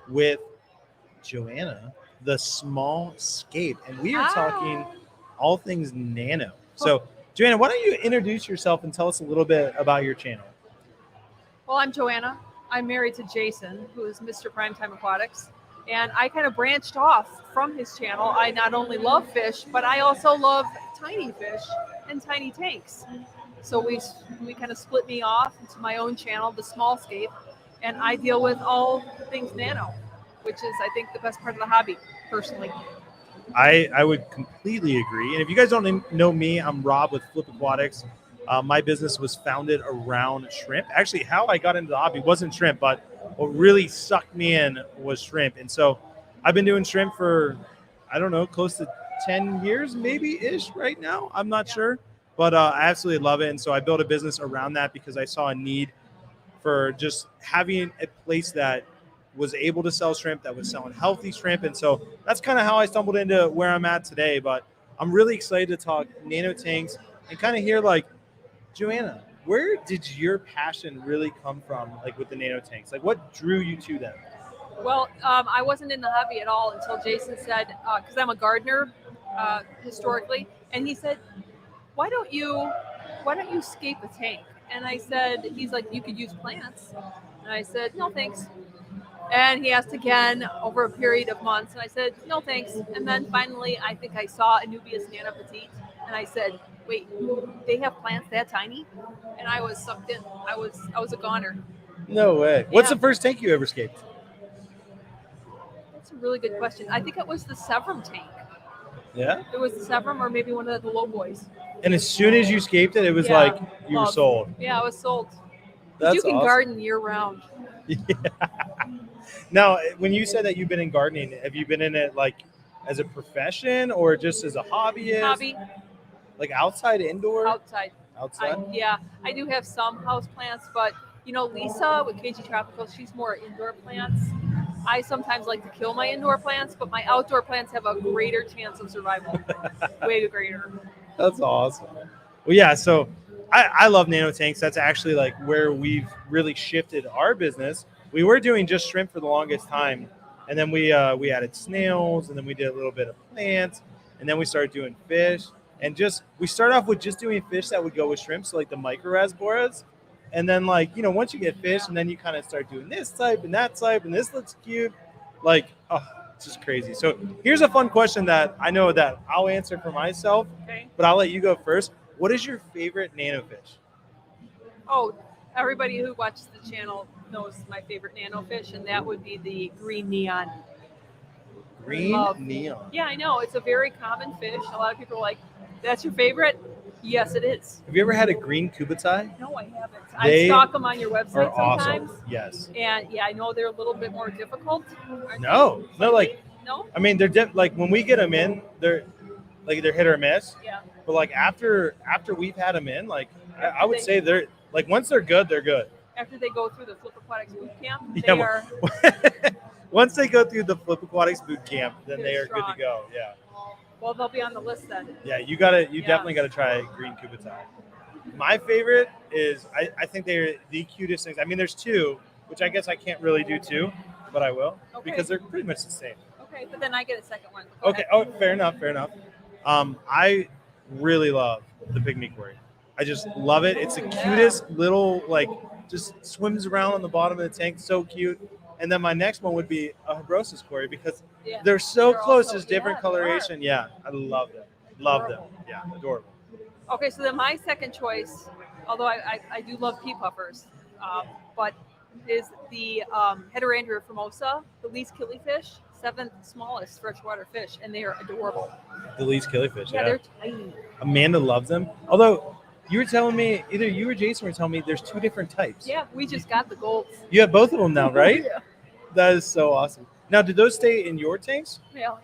with Joanna, the small scape, and we are talking all things nano. So, Joanna, why don't you introduce yourself and tell us a little bit about your channel? Well, I'm Joanna. I'm married to Jason, who is Mr. Primetime Aquatics. And I kind of branched off from his channel. I not only love fish, but I also love tiny fish and tiny tanks. So we kind of split me off into my own channel, the Smallscape, and I deal with all things nano, which is, I think, the best part of the hobby, personally. I would completely agree. And if you guys don't know me, I'm Rob with Flip Aquatics. My business was founded around shrimp. Actually, how I got into the hobby wasn't shrimp, but what really sucked me in was shrimp. And so I've been doing shrimp for, I don't know, close to 10 years, maybe ish right now. I'm not sure, but I absolutely love it. And so I built a business around that because I saw a need for just having a place that was able to sell shrimp, that was selling healthy shrimp. And so that's kind of how I stumbled into where I'm at today. But I'm really excited to talk nano tanks and kind of hear, like, Joanna, where did your passion really come from, like with the nano tanks? Like, what drew you to them? Well, I wasn't in the hobby at all until Jason said, because I'm a gardener historically, and he said, "Why don't you, why don't you scape a tank?" And I said, "He's like, you could use plants." And I said, "No, thanks." And he asked again over a period of months, and I said, "No, thanks." And then finally, I think I saw Anubias Nana Petite, and I said, "Wait, they have plants that tiny?" And I was sucked in. I was a goner. No way. What's Yeah. the first tank you ever scaped? That's a really good question. I think it was the Sevrum tank. Yeah. It was the Sevrum or maybe one of the low boys. And as soon as you scaped it, it was Yeah, like you were love. sold. Yeah, I was sold. Because That's you can awesome. garden year round. Yeah. Now, when you said that you've been in gardening, have you been in it like as a profession or just as a hobbyist? Hobby, Like outside, indoor? outside. Outside? I do have some house plants, but Lisa with KG Tropical, she's more indoor plants. I sometimes like to kill my indoor plants, but my outdoor plants have a greater chance of survival. Way greater. That's awesome. Well, yeah, so I love nano tanks. That's actually like where we've really shifted our business. We were doing just shrimp for the longest time, and then we added snails, and then we did a little bit of plants, and then we started doing fish. And just we start off with just doing fish that would go with shrimp, so like the micro rasboras. And then, like, once you get fish, and then you kind of start doing this type and that type, and this looks cute. Like, oh, it's just crazy. So here's a fun question that I know that I'll answer for myself, Okay. but I'll let you go first. What is your favorite nano fish? Oh, everybody who watches the channel knows my favorite nano fish, and that would be the green neon. Green Love. neon. Yeah, I know. It's a very common fish. A lot of people are like, "That's your favorite?" Yes, it is. Have you ever had a green kubatai? No, I haven't. They I stalk them on your Are website awesome. sometimes, Yes. and yeah, I know they're a little bit more difficult. Aren't No, they? no, like, No. I mean, like when we get them in, they're hit or miss. Yeah. But like after we've had them in, like I would They- say they're like once they're good, they're good. After they go through the Flip Aquatics boot camp, they Yeah, are once they go through the Flip Aquatics boot camp, then they They're are good to strong. go. Yeah, well, they'll be on the list then. yeah. You Yeah. definitely gotta try green kubatai. My favorite is I think they're the cutest things. I mean, there's two, which I guess I can't really do two, but I will Okay. because they're pretty much the same. Okay, but then I get a second one. Go Okay. ahead. Oh, fair enough. Fair enough. I really love the pygmy quarry. I just love it. It's the cutest little, like, just swims around on the bottom of the tank. So cute. And then my next one would be a Hybrosis quarry because Yeah. they're so They're close. also- There's different yeah, they are. coloration. Yeah, I love them. Love them. Adorable. Yeah, adorable. Okay, so then my second choice, although I do love pea puffers, but is the Heterandria formosa, the least killifish, seventh smallest freshwater fish, and they are adorable. The least killifish. Yeah, Yeah. they're tiny. Amanda loves them. Although you were telling me, either you or Jason were telling me there's two different types. Yeah, we just got the golds. You have both of them now, right? Yeah. That is so awesome. Now, do those stay in your tanks? Yeah.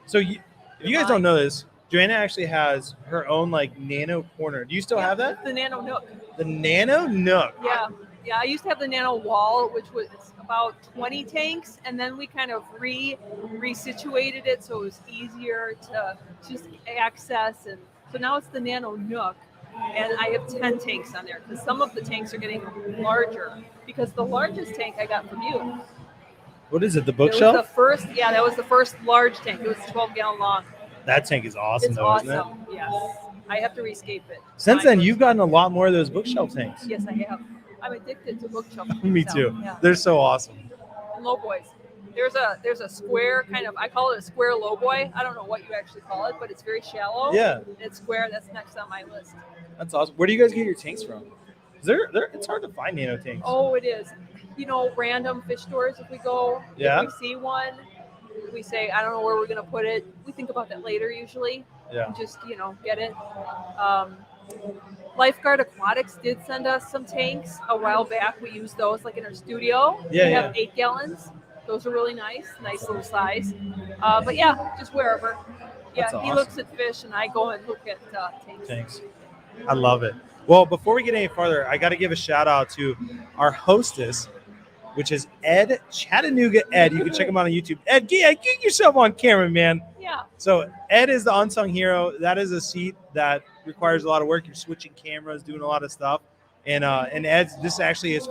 So if you guys don't know this, Joanna actually has her own like nano corner. Do you still have that? The Nano Nook. The nano nook. Yeah. Yeah, I used to have the Nano Wall, which was about 20 tanks, and then we kind of resituated it so it was easier to just access. And so now it's the Nano Nook, and I have 10 tanks on there because some of the tanks are getting larger. Because the largest tank I got from you What is it? The It was bookshelf? the first, yeah, that was the first large tank. It was 12-gallon long. That tank is awesome, It's though, awesome. isn't it? Yes. I have to rescape it. Since then, you've gotten a lot more of those bookshelf tanks. Yes, I have. I'm addicted to bookshelf. Me now. too. Yeah. They're so awesome. And low boys. There's a square kind of, I call it a square low boy. I don't know what you actually call it, but it's very shallow. Yeah. It's square. That's next on my list. That's awesome. Where do you guys get your tanks from? It's hard to find nano tanks. Oh, it is. You know, random fish stores. If we go, Yeah. if we see one, we say, I don't know where we're going to put it. We think about that later usually. Yeah. And just, get it. Lifeguard Aquatics did send us some tanks a while back. We used those like in our studio. Yeah, We have 8 gallons. Those are really nice little size. But yeah, just wherever. Yeah, That's he awesome. looks at fish and I go and look at tanks. Thanks. I love it. Well, before we get any farther, I got to give a shout out to our hostess, which is Ed Chattanooga. Ed, you can check him out on YouTube. Ed, get yourself on camera, man. Yeah. So Ed is the unsung hero. That is a seat that requires a lot of work. You're switching cameras, doing a lot of stuff. And this is actually his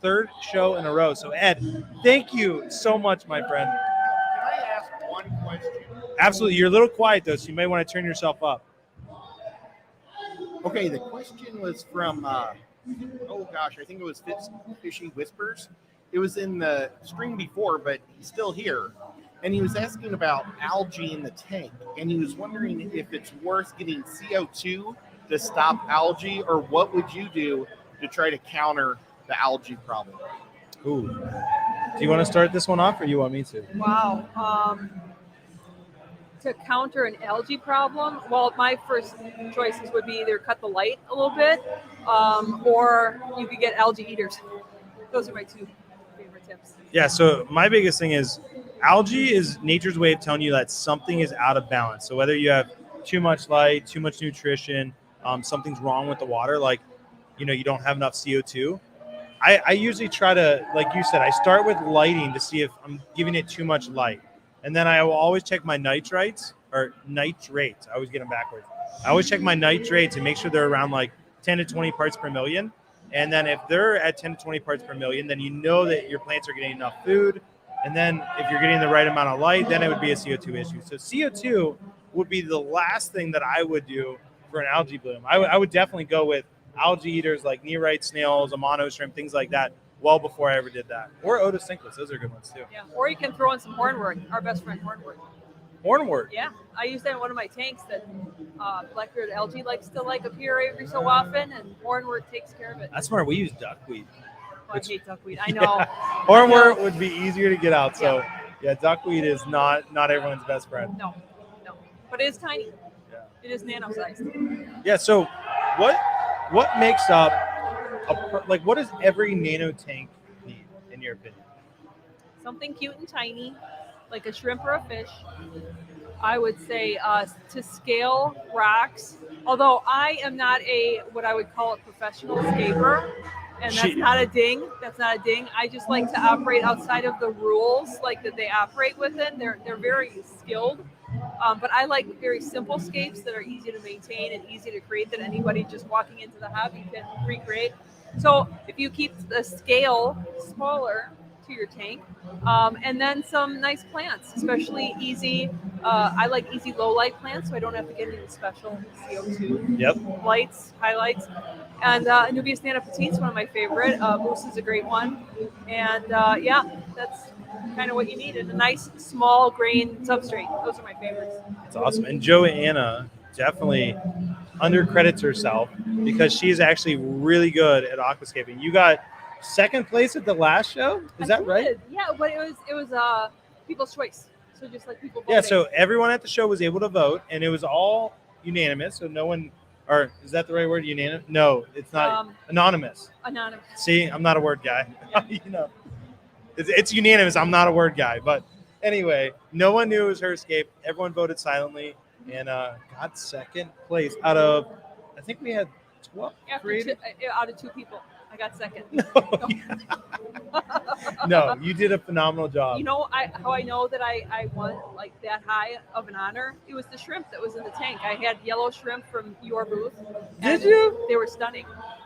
third show in a row. So Ed, thank you so much, my friend. Can I ask one question? Absolutely. You're a little quiet though, so you may want to turn yourself up. Okay, the question was from, I think it was Fishy Whispers. It was in the stream before, but he's still here. And he was asking about algae in the tank. And he was wondering if it's worth getting CO2 to stop algae, or what would you do to try to counter the algae problem? Ooh. Do you want to start this one off, or you want me to? Wow. To counter an algae problem, well, my first choices would be either cut the light a little bit, or you could get algae eaters. Those are my 2 favorite tips. Yeah, so my biggest thing is algae is nature's way of telling you that something is out of balance. So whether you have too much light, too much nutrition, something's wrong with the water, like, you don't have enough CO2. I usually try to, like you said, I start with lighting to see if I'm giving it too much light. And then I will always check my nitrates. I always get them backwards. I always check my nitrates and make sure they're around like 10 to 20 parts per million. And then if they're at 10 to 20 parts per million, then you know that your plants are getting enough food. And then if you're getting the right amount of light, then it would be a CO2 issue. So CO2 would be the last thing that I would do for an algae bloom. I would definitely go with algae eaters like neorite snails, amano shrimp, things like that, well before I ever did that. Or otocinclus, those are good ones too. Yeah, or you can throw in some hornwort, our best friend hornwort. Hornwort? Yeah, I use that in one of my tanks that black-bearded algae likes to appear every so often, and hornwort takes care of it. That's smart. We use duckweed. Oh, I hate duckweed. I know. Hornwort would be easier to get out. So yeah, duckweed is not everyone's best friend. No. But it is tiny. Yeah. It is nano-sized. Yeah. So what makes up what does every nano tank need in your opinion? Something cute and tiny, like a shrimp or a fish. I would say to scale rocks. Although I am not what I would call a professional scaper, and that's not a ding. That's not a ding. I just like to operate outside of the rules, like that they operate within. They're very skilled, but I like very simple scapes that are easy to maintain and easy to create that anybody just walking into the hobby can recreate. So if you keep the scale smaller to your tank, and then some nice plants, especially easy. I like easy low light plants, so I don't have to get any special CO2 lights, highlights. And Anubias Nana Petite is one of my favorite. Moose is a great one. And that's kind of what you need in a nice small grain substrate. Those are my favorites. That's awesome. And Joanna definitely undercredits herself because she's actually really good at aquascaping. You got second place at the last show? Is that right? Yeah, but it was people's choice. So just like people voting. Yeah, so everyone at the show was able to vote, and it was all unanimous. So no one, or is that the right word? Unanimous? No, it's not. Anonymous. Anonymous. See, I'm not a word guy. Yeah. It's unanimous. I'm not a word guy. But anyway, no one knew it was her escape. Everyone voted silently and got second place out of, I think we had 12 out of 2 people. I got second. No, you did a phenomenal job. You know how I know that I won like that high of an honor? It was the shrimp that was in the tank. I had yellow shrimp from your booth. Did you? They were stunning.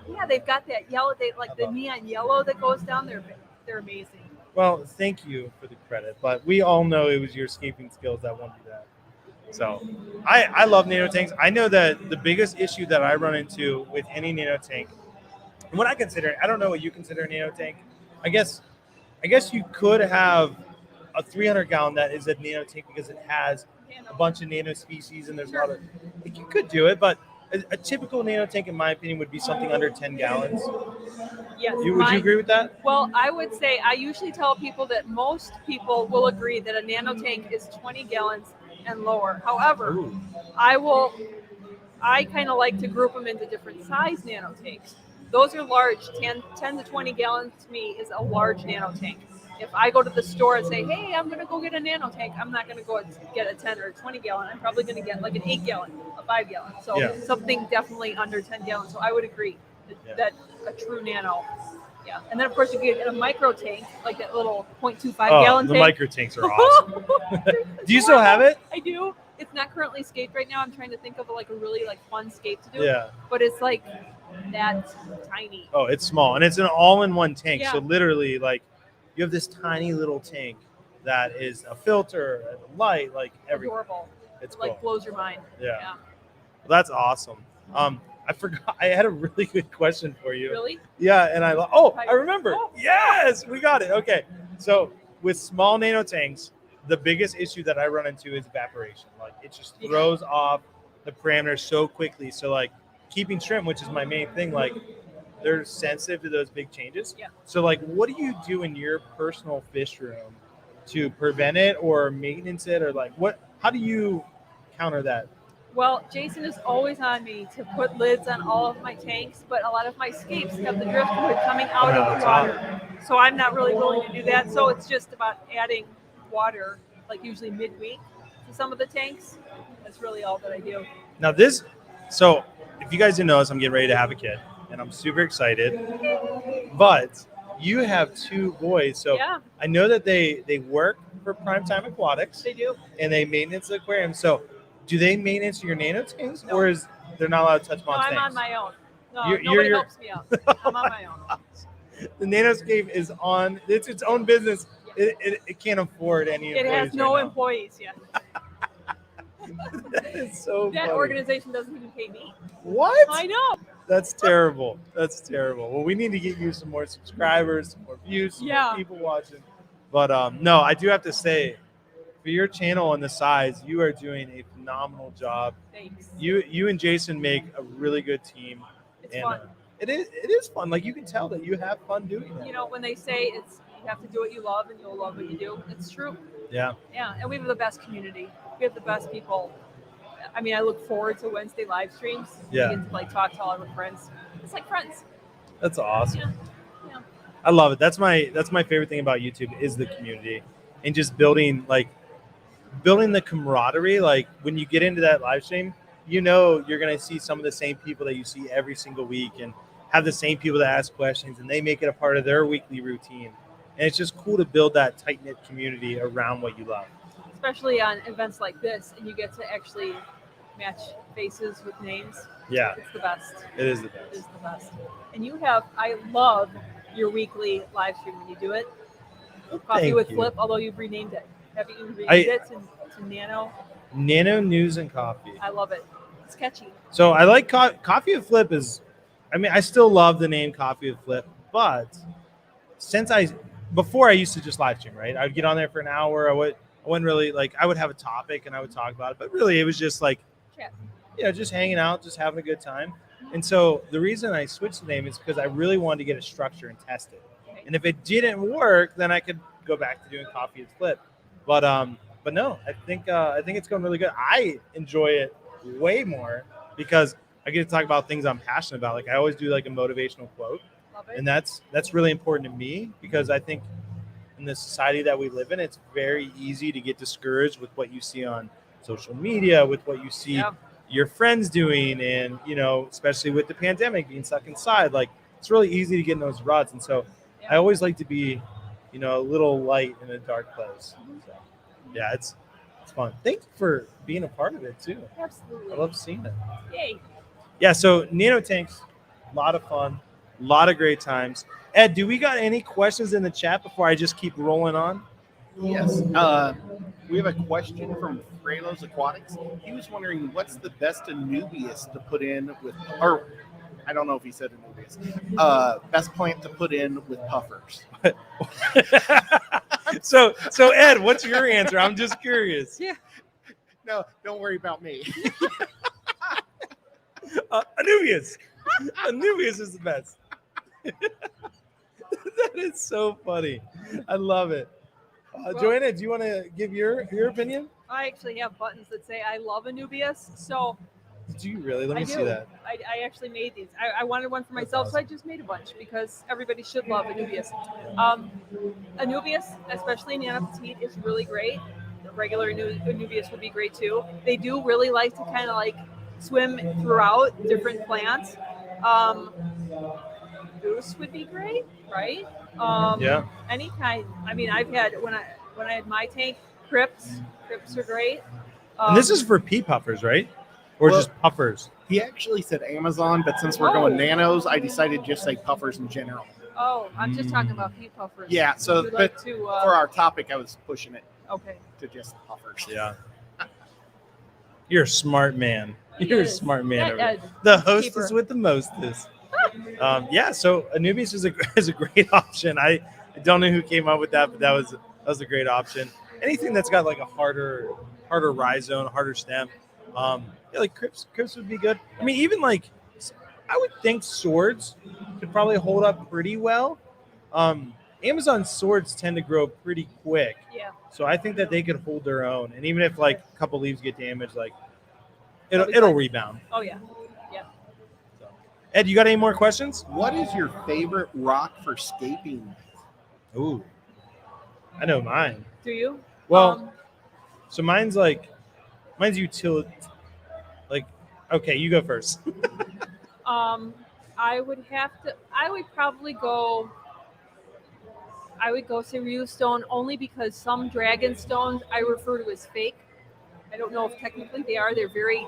Yeah, they've got that yellow, the neon yellow that goes down there. They're amazing. Well, thank you for the credit, but we all know it was your escaping skills that won you that. So I love nano tanks. I know that the biggest issue that I run into with any nano tank, and what I consider, I don't know what you consider a nano tank. I guess you could have a 300-gallon that is a nano tank because it has a bunch of nano species and there's a lot of. Like, you could do it, but a typical nano tank, in my opinion, would be something under 10 gallons. Yes. Would you agree with that? Well, I would say I usually tell people that most people will agree that a nano tank is 20 gallons and lower. However, Ooh. I kind of like to group them into different size nano tanks. Those are large. 10 to 20 gallons to me is a large nano tank. If I go to the store and say, hey, I'm going to go get a nano tank, I'm not going to go get a 10 or a 20 gallon. I'm probably going to get like an 8 gallon, a 5 gallon. So something definitely under 10 gallons. So I would agree that a true nano. Yeah. And then, of course, you can get a micro tank, like that little 0.25 gallon the tank. micro tanks are awesome. Do you still have it? I do. It's not currently scaped right now. I'm trying to think of like a really like fun scape to do. Yeah. But it's like that tiny. Oh, it's small. And it's an all-in-one tank. Yeah. So literally, like, you have this tiny little tank that is a filter, a light, like everything. Adorable. It's like cool. blows your mind. Yeah. Well, that's awesome. I forgot. I had a really good question for you. Really? Yeah, and I remember. Oh. Yes, we got it. Okay, so with small nano tanks, the biggest issue that I run into is evaporation. Like, it just throws off the parameters so quickly. So like keeping shrimp, which is my main thing, like they're sensitive to those big changes. Yeah. So like, what do you do in your personal fish room to prevent it or maintenance it, or like how do you counter that? Well, Jason is always on me to put lids on all of my tanks, but a lot of my scapes have the driftwood coming out of the water. So I'm not really willing to do that. So it's just about adding water, like usually midweek, to some of the tanks. That's really all that I do. Now so if you guys didn't know this, I'm getting ready to have a kid, and I'm super excited. But you have 2 boys, so I know that they work for Primetime Aquatics. They do. And they maintenance the aquarium. So do they maintenance your nano tanks, or is they're not allowed to touch my tanks? I'm on my own. No, nobody helps me out. I'm on my own. The Nanoscape is on. It's its own business. Yeah. It can't afford any employees. It has no employees yet. That is so That funny. Organization doesn't even pay me. What? I know. That's terrible. That's terrible. Well, we need to get you some more subscribers, some more views, some more people watching. But no, I do have to say, for your channel and the size, you are doing a phenomenal job. Thanks. You and Jason make a really good team. It's fun. It is fun. Like, you can tell that you have fun doing it. You know, when they say you have to do what you love and you'll love what you do, it's true. Yeah. Yeah, and we have the best community. We have the best people. I mean, I look forward to Wednesday live streams. Yeah. We get to like talk to all our friends. It's like friends. That's awesome. Yeah. I love it. That's my favorite thing about YouTube is the community, and just building the camaraderie. Like, when you get into that live stream, you know you're going to see some of the same people that you see every single week, and have the same people that ask questions, and they make it a part of their weekly routine. And it's just cool to build that tight-knit community around what you love. Especially on events like this, and you get to actually match faces with names. Yeah. It's the best. It is the best. It is the best. And I love your weekly live stream when you do it. Coffee with Flip, although you've renamed it. Have you renamed it to Nano? Nano News and Coffee. I love it. It's catchy. So I like Coffee with Flip I still love the name Coffee with Flip, but before I used to just live stream, right? I would get on there for an hour. I wouldn't really I would have a topic and I would talk about it, but really it was just chat. Just hanging out, just having a good time. And so the reason I switched the name is because I really wanted to get a structure and test it. Okay. And if it didn't work, then I could go back to doing Coffee with Flip. But no, I think it's going really good. I enjoy it way more because I get to talk about things I'm passionate about. Like, I always do a motivational quote. Love it. And that's really important to me, because I think in the society that we live in, it's very easy to get discouraged with what you see on social media, with what you see your friends doing, and especially with the pandemic, being stuck inside. Like, it's really easy to get in those ruts. And so I always like to be a little light in a dark place. So, yeah, it's fun. Thank you for being a part of it too. Absolutely. I love seeing it. Yay. Yeah, so Nano Tanks, a lot of fun. A lot of great times. Ed, do we got any questions in the chat before I just keep rolling on? Yes. We have a question from Frelos Aquatics. He was wondering what's the best Anubias to put in with, or I don't know if he said Anubias. Best plant to put in with puffers. So Ed, what's your answer? I'm just curious. Yeah. No, don't worry about me. Anubias. Anubias is the best. That is so funny. I love it. Joanna, do you want to give your opinion? I actually have buttons that say I love Anubias. So Do you really? Let me I see do. that. I actually made these. I wanted one for myself, so I just made a bunch because everybody should love Anubias. Anubias, especially Nano Petite, is really great. The regular Anubias would be great too. They do really like to kind of like swim throughout different plants. Goose would be great, right? Yeah. Any kind. I mean, I've had when I had my tank, Crips are great. And this is for pea puffers, right? Or Well- just puffers? He actually said Amazon, but since we're going nanos, I decided to just say puffers in general. Oh, I'm just talking about pea puffers. Yeah, so Would you like to, for our topic, I was pushing it okay. to just puffers. Yeah. You're a smart man. He You're a is. smart man. Yeah, over there. Ed, The he's a hostess keeper. with the mostest. Yeah, so Anubias is a great option. I don't know who came up with that, but that was a great option. Anything that's got like a harder rhizome, harder stem, yeah, like Crips would be good. I mean, even like I would think swords could probably hold up pretty well. Amazon swords tend to grow pretty quick, Yeah. so I think that they could hold their own. And even if like a couple leaves get damaged, like That'll be it'll fine. rebound. Oh yeah. Yeah. So. Ed, you got any more questions? What is your favorite rock for scaping? Ooh, I know mine. Do you? Well, so mine's utility. Like, okay, you go first. I would probably go. I would go Cerulean stone only because some dragon stones I refer to as fake. I don't know if technically they are. They're very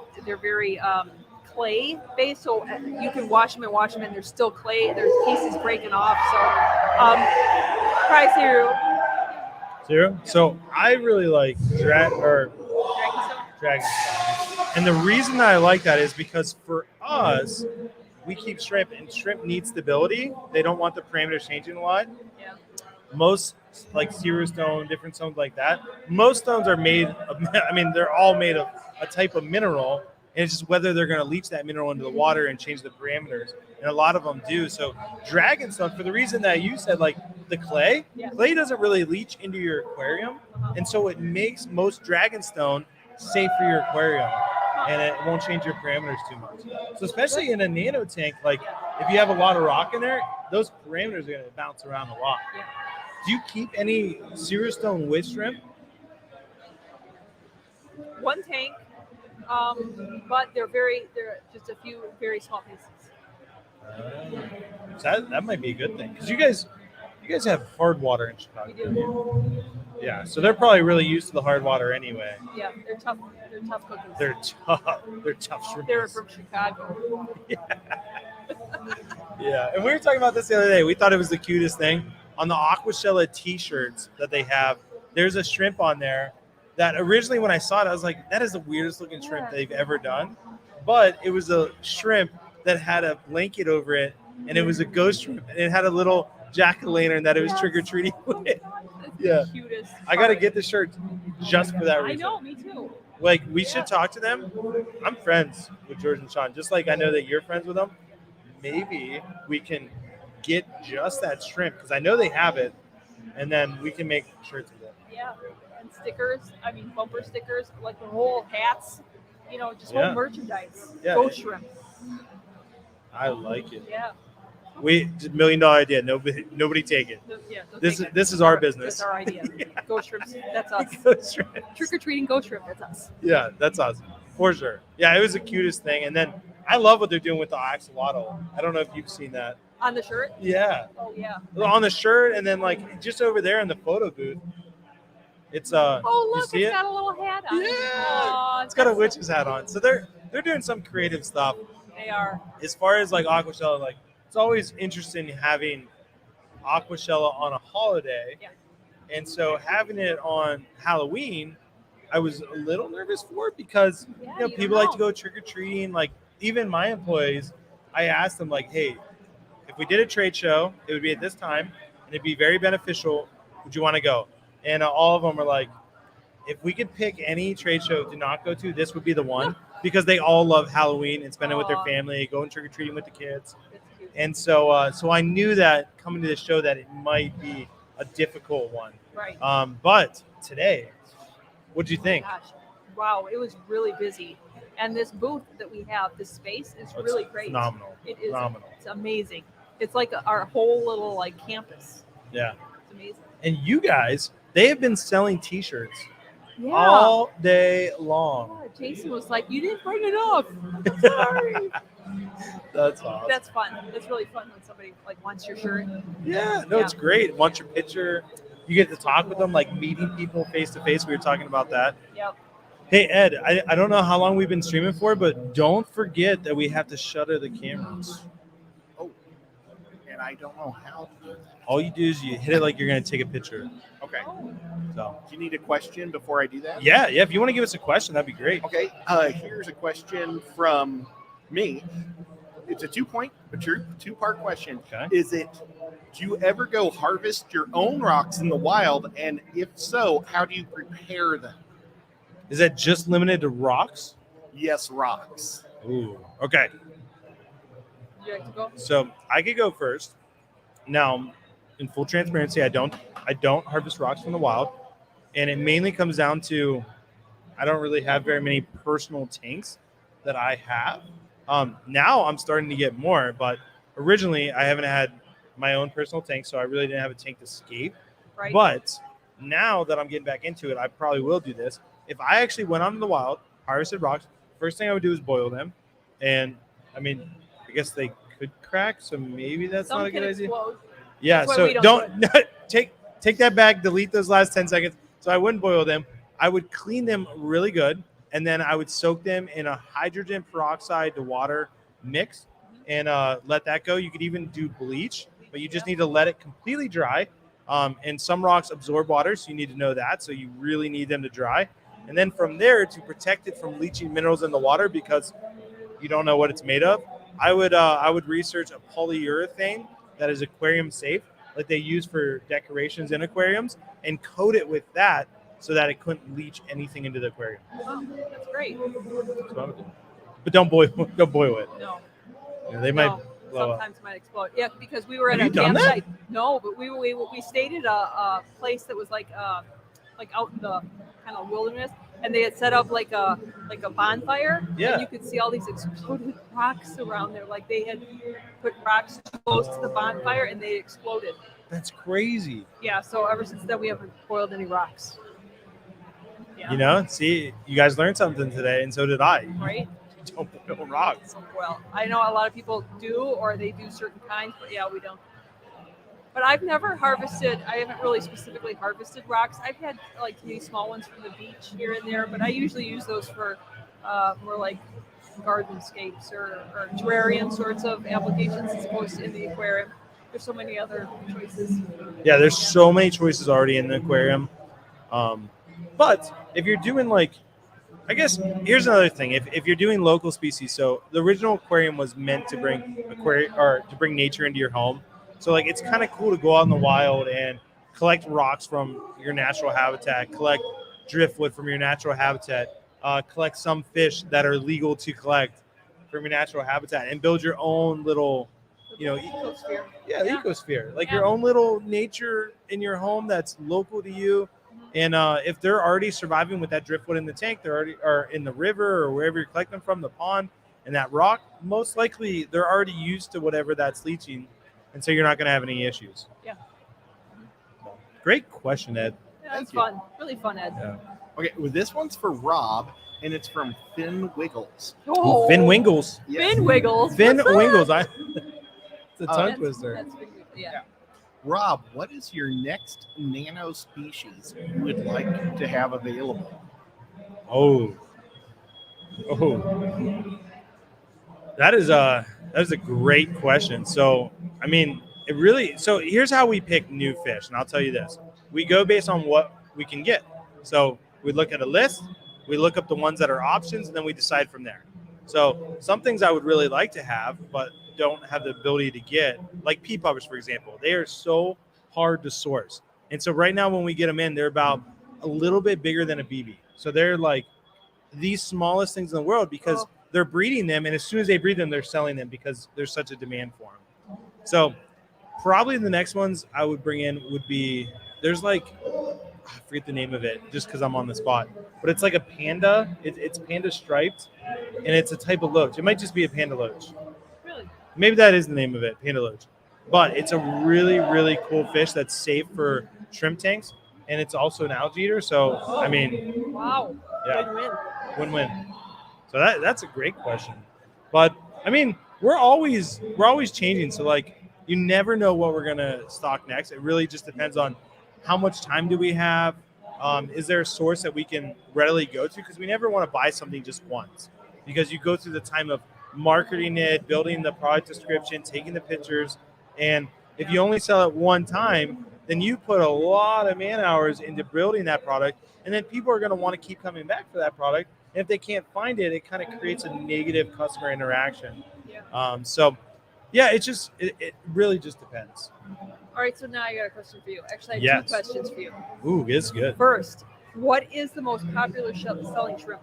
clay based, so you can wash them and there's still clay. There's pieces breaking off. So probably Cerulean. Zero. So I really like Dragon stone. Dragonstone. And the reason that I like that is because for us, we keep shrimp, and shrimp need stability. They don't want the parameters changing a lot. Yeah. Most, like Cerulean stone, different stones like that, most stones are made of, I mean, they're all made of a type of mineral, and it's just whether they're going to leach that mineral into the water and change the parameters. And a lot of them do. So Dragonstone, for the reason that you said, like the clay doesn't really leach into your aquarium. And so it makes most Dragonstone safe for your aquarium, and it won't change your parameters too much. So especially in a nano tank, like if you have a lot of rock in there, those parameters are going to bounce around a lot. Yeah. Do you keep any Cerulean stone with shrimp? One tank, but they're just a few very small pieces. So that might be a good thing, because you guys have hard water in Chicago. We do. Yeah, so they're probably really used to the hard water anyway. Yeah, they're tough. They're tough cookies. They're tough. They're tough shrimp. They're from Chicago. Yeah, and we were talking about this the other day. We thought it was the cutest thing. On the Aquashella T-shirts that they have, there's a shrimp on there that originally when I saw it, I was like, that is the weirdest looking shrimp they've ever done. But it was a shrimp that had a blanket over it, and it was a ghost shrimp, and it had a little jack-o'-lantern that it was trick-or-treating with. Yeah. The cutest. I got to get the shirt just for that I reason. know, me too. Like, we should talk to them. I'm friends with George and Sean, just like I know that you're friends with them. Maybe we can get just that shrimp, because I know they have it, and then we can make shirts with it. Yeah, and stickers. I mean, bumper stickers, like the whole hats. Just Yeah. whole merchandise. Yeah. Ghost shrimp. I like it. Yeah. $1 million idea. Nobody take it. Yeah. This is our business. That's our idea. Ghost shrimps. That's us. Ghost shrimp. Trick or treating ghost shrimp. That's us. Yeah, that's us for sure. Yeah, it was the cutest thing. And then I love what they're doing with the axolotl. I don't know if you've seen that. On the shirt. Yeah, Oh yeah. on the shirt, and then like just over there in the photo booth, it's Oh you look, see it's it? got a little hat on. Yeah, Aw, it's got a that's- witch's hat on. So they're doing some creative stuff. They are. As far as like Aquashella, like it's always interesting having Aquashella on a holiday. Yeah. And so having it on Halloween, I was a little nervous for it because Yeah, you people don't like to know. go trick or treating. Like even my employees, I asked them like, "Hey, if we did a trade show, it would be at this time, and it'd be very beneficial. Would you want to go?" And all of them were like, "If we could pick any trade show to not go to, this would be the one," because they all love Halloween and spend it with their Aw. family, going trick or treating with the kids. That's cute. And so I knew that coming to the show that it might be a difficult one. Right. But today, what'd you think? Gosh, wow, it was really busy. And this booth that we have, this space is It's really great. phenomenal. It is. Phenomenal. It's amazing. It's like our whole little like campus. Yeah. It's amazing. And you guys, they have been selling T-shirts Yeah. all day long. Yeah, Jason was like, "You didn't bring enough." I'm sorry. That's awesome. That's fun. That's really fun when somebody like wants your shirt. Yeah, no, it's great. Want your picture. You get to talk with them, like meeting people face to face. We were talking about that. Yep. Hey, Ed, I don't know how long we've been streaming for, but don't forget that we have to shutter the cameras. Oh, and I don't know how to do that. All you do is you hit it like you're going to take a picture. Okay. So, Do you need a question before I do that? yeah, if you want to give us a question, that'd be great. Okay. Here's a question from me. It's a two-part question. Okay. Is it, do you ever go harvest your own rocks in the wild? And if so, how do you prepare them? Is that just limited to rocks? Yes, rocks. Ooh. Okay. Would you like to go? So I could go first. Now, in full transparency, I don't harvest rocks from the wild, and it mainly comes down to I don't really have very many personal tanks that I have. Now I'm starting to get more, but originally I haven't had my own personal tank, so I really didn't have a tank to scape. Right. But now that I'm getting back into it, I probably will do this. If I actually went out in the wild, harvested rocks, first thing I would do is boil them, and I mean, I guess they could crack, so maybe that's Some not a can good idea. explode. Yeah, That's why so we don't don't take that back, delete those last 10 seconds. So I wouldn't boil them. I would clean them really good, and then I would soak them in a hydrogen peroxide to water mix and let that go. You could even do bleach, but you just need to let it completely dry. And some rocks absorb water, so you need to know that. So you really need them to dry. And then from there, to protect it from leaching minerals in the water, because you don't know what it's made of, I would research a polyurethane that is aquarium safe, that they use for decorations in aquariums, and coat it with that so that it couldn't leach anything into the aquarium. Oh, that's great. But don't boil it. No. Yeah, they might No. blow up. Sometimes might explode. Yeah, because we were at Have a you done that? campsite. No, but we stayed at a place that was like out in the kind of wilderness, and they had set up like a bonfire. Yeah. And you could see all these exploded rocks around there. Like they had put rocks close to the bonfire, and they exploded. That's crazy. Yeah. So ever since then, we haven't boiled any rocks. Yeah. You know, see, you guys learned something today, and so did I. Right. Don't boil rocks. Well, I know a lot of people do, or they do certain kinds, but yeah, we don't. But I've never harvested. I haven't really specifically harvested rocks. I've had like these small ones from the beach here and there, but I usually use those for more like gardenscapes or terrarium sorts of applications as opposed to in the aquarium. There's so many other choices. Yeah, there's so many choices already in the aquarium. But if you're doing like, I guess here's another thing. If you're doing local species, so the original aquarium was meant to bring nature into your home. So like it's kind of cool to go out in the wild and collect rocks from your natural habitat, collect driftwood from your natural habitat, collect some fish that are legal to collect from your natural habitat, and build your own little, Ecosphere. ecosphere, like your own little nature in your home that's local to you. And if they're already surviving with that driftwood in the tank, they're already are in the river or wherever you're collecting from, the pond, and that rock, most likely they're already used to whatever that's leaching, and so you're not going to have any issues. Yeah. Great question, Ed. Yeah, that's fun. Really fun, Ed. Yeah. Okay, well, this one's for Rob, and it's from Finn Wiggles. Oh, Finn Wingles. Yes. Finn Wiggles. Finn What's that? Wingles. It's a tongue That's- twister. that's Finn Wiggles, yeah. Rob, what is your next nano species you would like to have available? Oh. That is a great question. So, I mean, it really. So here's how we pick new fish, and I'll tell you this: we go based on what we can get. So we look at a list, we look up the ones that are options, and then we decide from there. So some things I would really like to have, but don't have the ability to get, like pea puppers, for example. They are so hard to source, and so right now when we get them in, they're about a little bit bigger than a BB. So they're like the smallest things in the world because they're breeding them, and as soon as they breed them, they're selling them because there's such a demand for them. So probably the next ones I would bring in would be, there's like, I forget the name of it just because I'm on the spot, but it's like a panda. It's panda striped, and it's a type of loach. It might just be a panda loach. Really? Maybe that is the name of it, panda loach. But it's a really, really cool fish that's safe for shrimp tanks, and it's also an algae eater. So, I mean, Wow. yeah. Win-win. Win-win. So that's a great question. But I mean, we're always changing. So like you never know what we're gonna stock next. It really just depends on how much time do we have. Is there a source that we can readily go to? Because we never want to buy something just once. Because you go through the time of marketing it, building the product description, taking the pictures, and if you only sell it one time, then you put a lot of man hours into building that product, and then people are going to want to keep coming back for that product. And if they can't find it, it kind of creates a negative customer interaction. Yeah. So, yeah, it really just depends. All right, so now I got a question for you. Actually, I have Yes. two questions for you. Ooh, it's good. First, what is the most popular selling shrimp?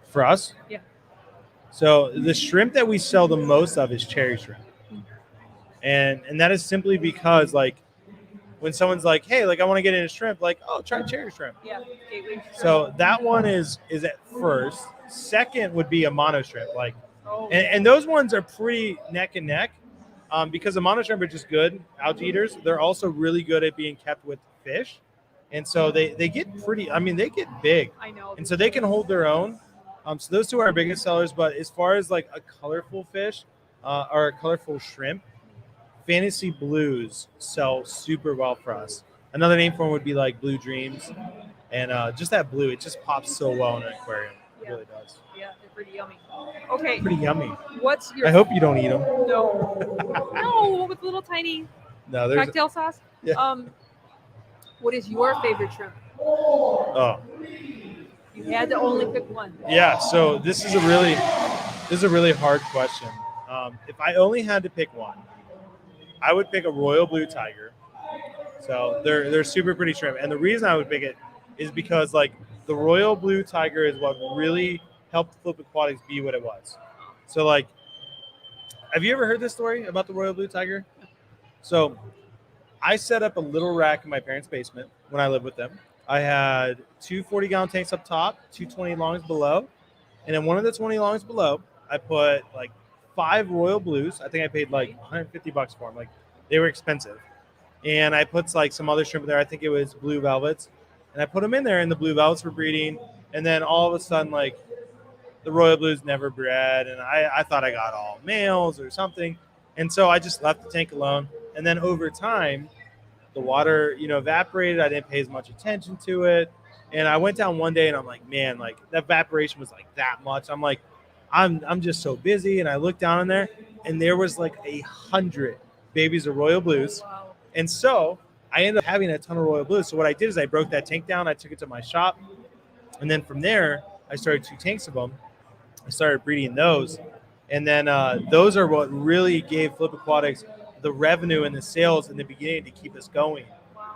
For us? Yeah. So the shrimp that we sell the most of is cherry shrimp. And that is simply because like when someone's like, hey, like I want to get into shrimp, like, oh, try cherry shrimp. Yeah. Gateway shrimp. So that one is at first. Second would be a mono shrimp, like, Oh. and those ones are pretty neck and neck, because the mono shrimp are just good algae eaters. They're also really good at being kept with fish, and so they get pretty. I mean, they get big, I know. and so they can hold their own. So those two are our biggest sellers. But as far as like a colorful fish, or a colorful shrimp, fantasy blues sell super well for us. Another name for them would be like blue dreams, and just that blue, it just pops so well in an aquarium. It Yeah. really does. Yeah, they're pretty yummy. Okay. Pretty yummy. What's your? I hope you don't eat them. No. No, with little tiny No, there's. cocktail sauce. Yeah. What is your favorite shrimp? Oh, You had to only pick one. yeah. So this is a really hard question. If I only had to pick one, I would pick a royal blue tiger. So they're super pretty shrimp, and the reason I would pick it is because like the royal blue tiger is what really helped Flip Aquatics be what it was. So like, have you ever heard this story about the royal blue tiger? So I set up a little rack in my parents' basement when I lived with them. I had two 40-gallon tanks up top, two 20 longs below, and in one of the 20 longs below, I put like 5 royal blues. I think I paid like $150 for them. Like they were expensive. And I put like some other shrimp in there. I think it was blue velvets. And I put them in there, and the blue velvets were breeding. And then all of a sudden, like the royal blues never bred. And I thought I got all males or something. And so I just left the tank alone. And then over time, the water, evaporated. I didn't pay as much attention to it. And I went down one day, and I'm like, man, like that evaporation was like that much. I'm like, I'm just so busy. And I looked down in there, and there was like 100 babies of royal blues. Wow. And so I ended up having a ton of royal blues. So what I did is I broke that tank down. I took it to my shop. And then from there, I started 2 tanks of them. I started breeding those. And then those are what really gave Flip Aquatics the revenue and the sales in the beginning to keep us going.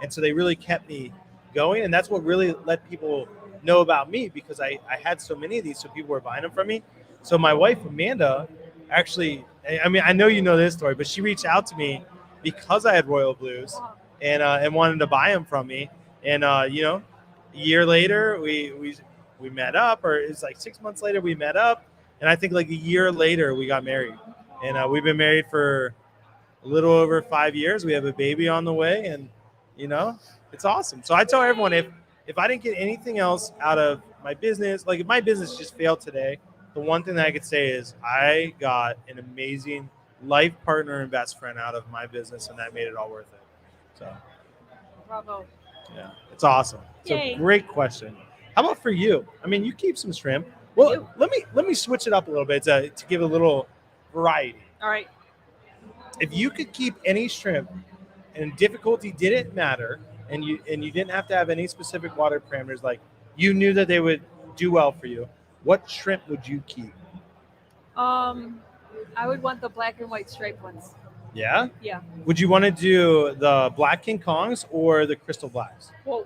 And so they really kept me going. And that's what really let people know about me, because I had so many of these, so people were buying them from me. So my wife, Amanda, actually, I mean, I know you know this story, but she reached out to me because I had royal blues and wanted to buy them from me. And, a year later, we met up, or it was like 6 months later, we met up. And I think like a year later, we got married. And we've been married for a little over 5 years. We have a baby on the way, and, it's awesome. So I tell everyone, if I didn't get anything else out of my business, like if my business just failed today, the one thing that I could say is I got an amazing life partner and best friend out of my business, and that made it all worth it. So, Bravo. yeah, it's awesome. So Yay. great question. How about for you? I mean, you keep some shrimp. Well, let me switch it up a little bit to give a little variety. All right. If you could keep any shrimp and difficulty didn't matter, and you didn't have to have any specific water parameters, like you knew that they would do well for you, what shrimp would you keep? I would want the black and white striped ones. Yeah? Yeah. Would you want to do the black King Kongs or the crystal blacks? Well,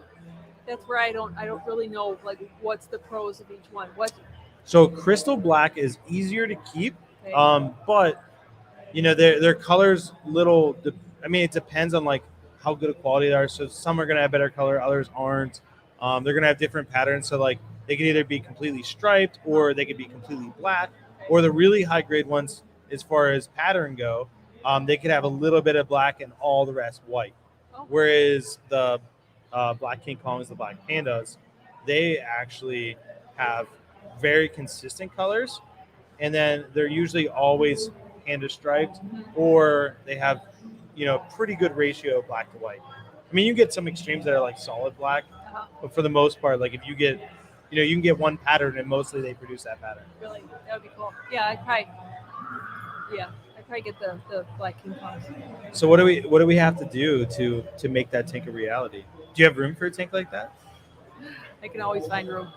that's where I don't really know like what's the pros of each one. What? So crystal black is easier to keep, Okay. but you know their colors little. I mean, it depends on like how good a quality they are. So some are gonna have better color, others aren't. They're gonna have different patterns. So like they could either be completely striped or they could be completely black. Or the really high grade ones, as far as pattern go, they could have a little bit of black and all the rest white. Oh. Whereas the black King Kongs, the black pandas, they actually have very consistent colors, and then they're usually always panda striped, or they have pretty good ratio of black to white. I mean, you get some extremes that are like solid black, Uh-huh. but for the most part, like if you get you can get one pattern and mostly they produce that pattern. Really, that would be cool. Yeah, I'd probably get the black King Kongs. So what do we have to do to make that tank a reality? Do you have room for a tank like that? I can always find room.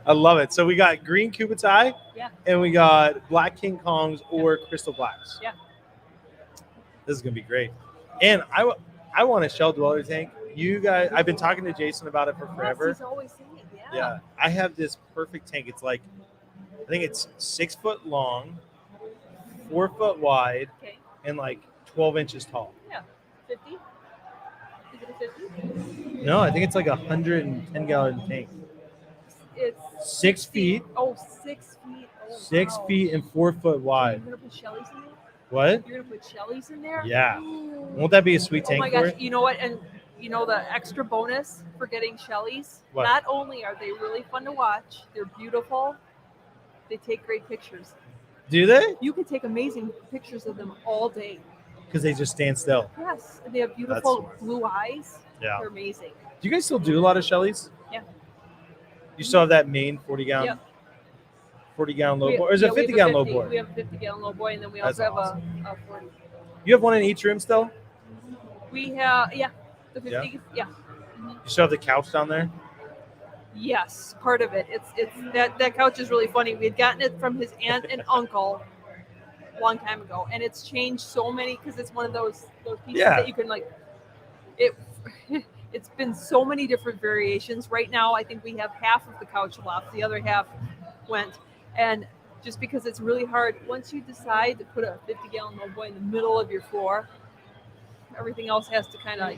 I love it. So we got green Kubutai, Yeah. and we got black King Kongs or crystal blacks. Yeah. This is gonna be great. And I want a shell dweller tank. You guys, I've been talking to Jason about it for forever. Yes, he's always saying it. Yeah. Yeah, I have this perfect tank. It's like, I think it's 6 foot long, 4 foot wide, Okay. and like 12 inches tall. Yeah. 50. Is it a 50? No, I think it's like a 110 gallon tank. It's 6 feet, Oh, 6 feet. Oh, 6 wow. feet, and 4 foot wide. You're gonna put Shelly's in there? What? You're gonna put Shelly's in there? Yeah. Ooh. Won't that be a sweet Oh tank my for gosh! it? You know what? And you know the extra bonus for getting Shelly's? What? Not only are they really fun to watch, they're beautiful. They take great pictures. Do they? You can take amazing pictures of them all day. Because they just stand still. Yes, and they have beautiful smart. blue eyes. Yeah. They're amazing. Do you guys still do a lot of Shellys? Yeah. You still have that main 40 gallon, Yep. 40 gallon low We- boy, or is it yeah, we 50 have a gallon low 50 boy? We have a 50-gallon low boy, and then we That's also awesome. have a 40. You have one in each room still? We have the 50. Yeah. You still have the couch down there? Yes, part of it. It's that couch is really funny. We had gotten it from his aunt and uncle a long time ago, and it's changed so many because it's one of those pieces Yeah. that you can like. It it's been so many different variations. Right now, I think we have half of the couch left. The other half went, and just because it's really hard once you decide to put a 50-gallon low boy in the middle of your floor, everything else has to kind of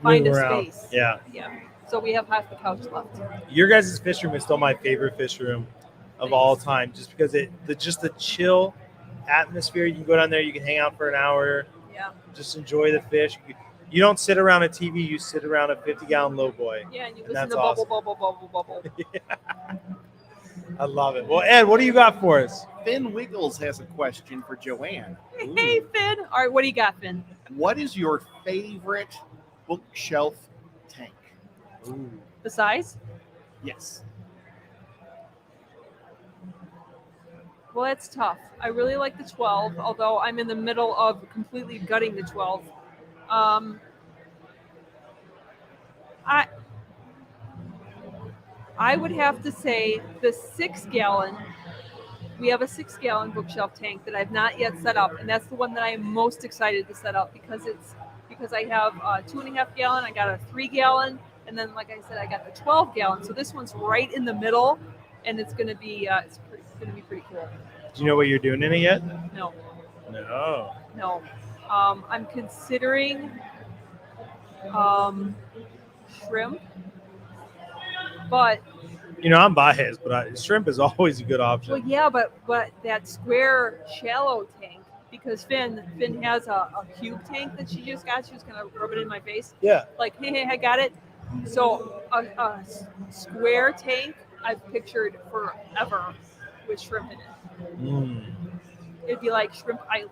find Move a around. space. Yeah. Yeah. So we have half the couch left. Your guys' fish room is still my favorite fish room of all time, just because the chill atmosphere. You can go down there, you can hang out for an hour, Yeah. just enjoy the fish. You don't sit around a TV, you sit around a 50-gallon low boy. Yeah, and you And listen that's to awesome. bubble. I love it. Well, Ed, what do you got for us? Finn Wiggles has a question for Joanne. Hey, Finn. All right, what do you got, Finn? What is your favorite bookshelf tank? The size? Yes. Well, that's tough. I really like the 12, although I'm in the middle of completely gutting the 12. I would have to say the 6-gallon. We have a 6-gallon bookshelf tank that I've not yet set up, and that's the one that I am most excited to set up because I have a 2.5 gallon, I got a 3-gallon, and then like I said, I got the 12-gallon. So this one's right in the middle, and it's gonna be pretty cool. Do you know what you're doing in it yet? No. No. I'm considering shrimp, but I'm biased, but shrimp is always a good option. well, yeah, but that square shallow tank, because Finn has a cube tank that she just got. She was gonna rub it in my face, Yeah. like, hey, I got it. So a square tank I've pictured forever with shrimp in it. It'd be like Shrimp Island.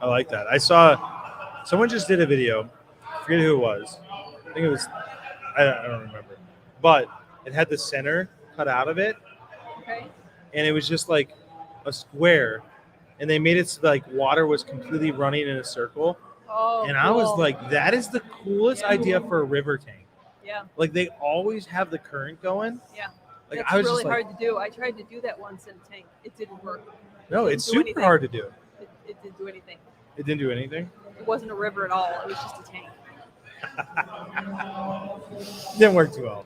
I like that. I saw someone just did a video. I forget who it was. I think it was, I don't remember. but it had the center cut out of it, Okay. and it was just like a square, and they made it so like water was completely running in a circle. Oh, And I was cool. like, that is the coolest Yeah. idea for a river tank. Yeah. Like they always have the current going. Yeah. Like That's I was really just like, hard to do. I tried to do that once in a tank. It didn't work. no, Didn't it's do super anything. hard to do. It didn't do anything. It didn't do anything. It wasn't a river at all. It was just a tank. Didn't work too well.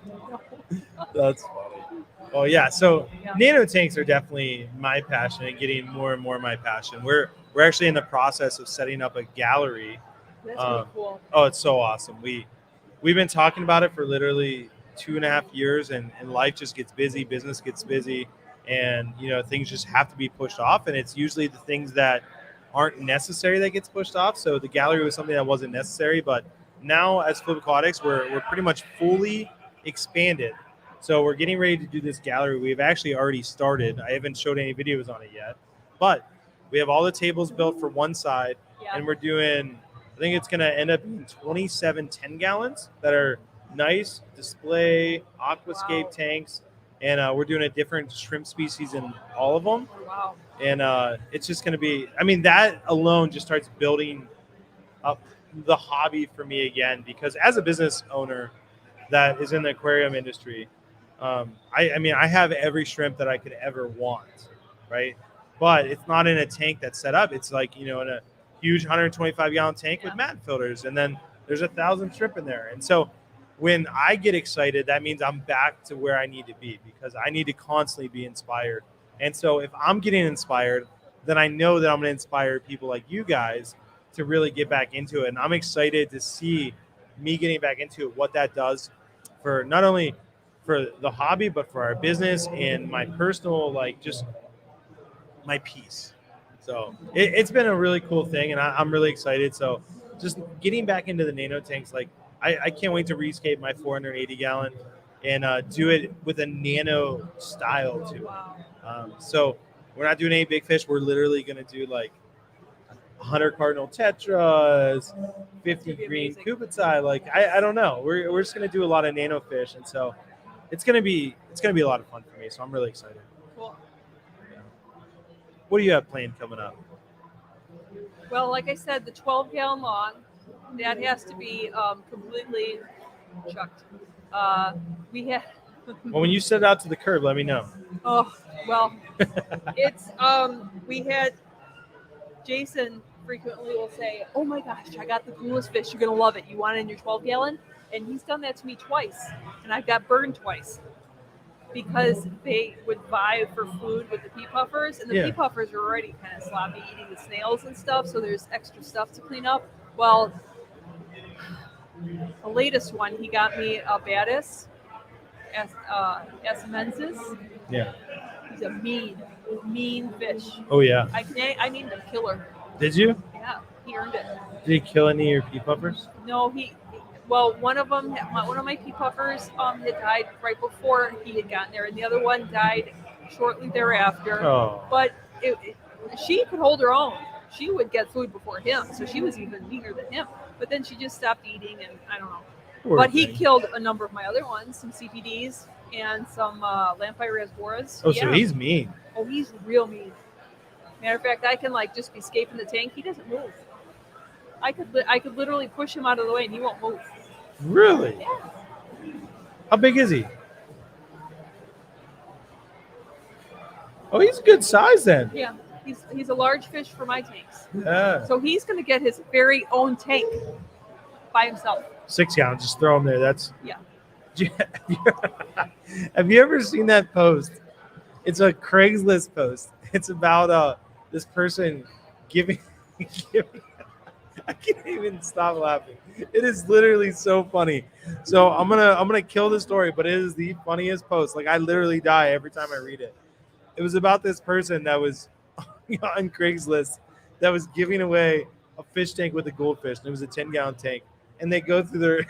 That's funny. Oh yeah, so Yeah. nano tanks are definitely my passion and getting more and more my passion. We're actually in the process of setting up a gallery. That's really cool. Oh, it's so awesome. We've been talking about it for literally 2.5 years, and life just gets busy, business gets busy, and things just have to be pushed off. And it's usually the things that aren't necessary that gets pushed off. So the gallery was something that wasn't necessary, but now as Flip Aquatics, we're pretty much fully expanded. So we're getting ready to do this gallery. We've actually already started. I haven't showed any videos on it yet, but we have all the tables built for one side, Yeah. and we're doing, I think it's going to end up being 27 10 gallons that are nice display aquascape Wow. tanks, and we're doing a different shrimp species in all of them. Wow. And it's just going to be, I mean, that alone just starts building up the hobby for me again, because as a business owner that is in the aquarium industry, I mean, I have every shrimp that I could ever want, right? But it's not in a tank that's set up. It's like, in a huge 125-gallon tank with mat filters, and then there's 1,000 shrimp in there. And so when I get excited, that means I'm back to where I need to be, because I need to constantly be inspired. And so if I'm getting inspired, then I know that I'm going to inspire people like you guys to really get back into it. And I'm excited to see me getting back into it, what that does for not only for the hobby, but for our business and my personal, like, just my peace. So it's been a really cool thing, and I'm really excited. So just getting back into the nano tanks, like I can't wait to rescape my 480-gallon and do it with a nano style to it. Wow. So we're not doing any big fish. We're literally going to do like 100 cardinal tetras, 50 green amazing. cubitai. Like I don't know. We're just going to do a lot of nano fish, and so it's going to be a lot of fun for me. So I'm really excited. Cool. What do you have planned coming up? Well, like I said, the 12-gallon long, that has to be completely chucked. We had. Well, when you set it out to the curb, let me know. Oh, well, it's we had Jason frequently will say, "Oh my gosh, I got the coolest fish. You're gonna love it. You want it in your 12-gallon?" And he's done that to me twice, and I got burned twice because they would vie for food with the pea puffers, and the pea puffers are already kind of sloppy eating the snails and stuff, so there's extra stuff to clean up. Well, the latest one, he got me a Batis Esmensis. Yeah. He's a mean fish. Oh yeah. I named him Killer. Did you? Yeah, he earned it. Did he kill any of your pea puffers? No, well, one of my pea puffers had died right before he had gotten there, and the other one died shortly thereafter. Oh. But she could hold her own. She would get food before him, so she was even meaner than him. But then she just stopped eating, and I don't know. Poor But he thing. killed a number of my other ones, some CPDs and some Lampire Rasboras. Oh, so he's mean. Oh, he's real mean. Matter of fact, I can just be escaping the tank. He doesn't move. I could literally push him out of the way and he won't move. Really? Yeah. How big is he? Oh, he's a good size then. Yeah. He's a large fish for my tanks. Yeah. So he's going to get his very own tank by himself. 6 gallons, just throw him there. That's Yeah. Have you ever seen that post? It's a Craigslist post. It's about this person giving I can't even stop laughing. It is literally so funny. So I'm gonna kill the story, but it is the funniest post. Like I literally die every time I read it. It was about this person that was on Craigslist that was giving away a fish tank with a goldfish, and it was a 10-gallon tank. And they go through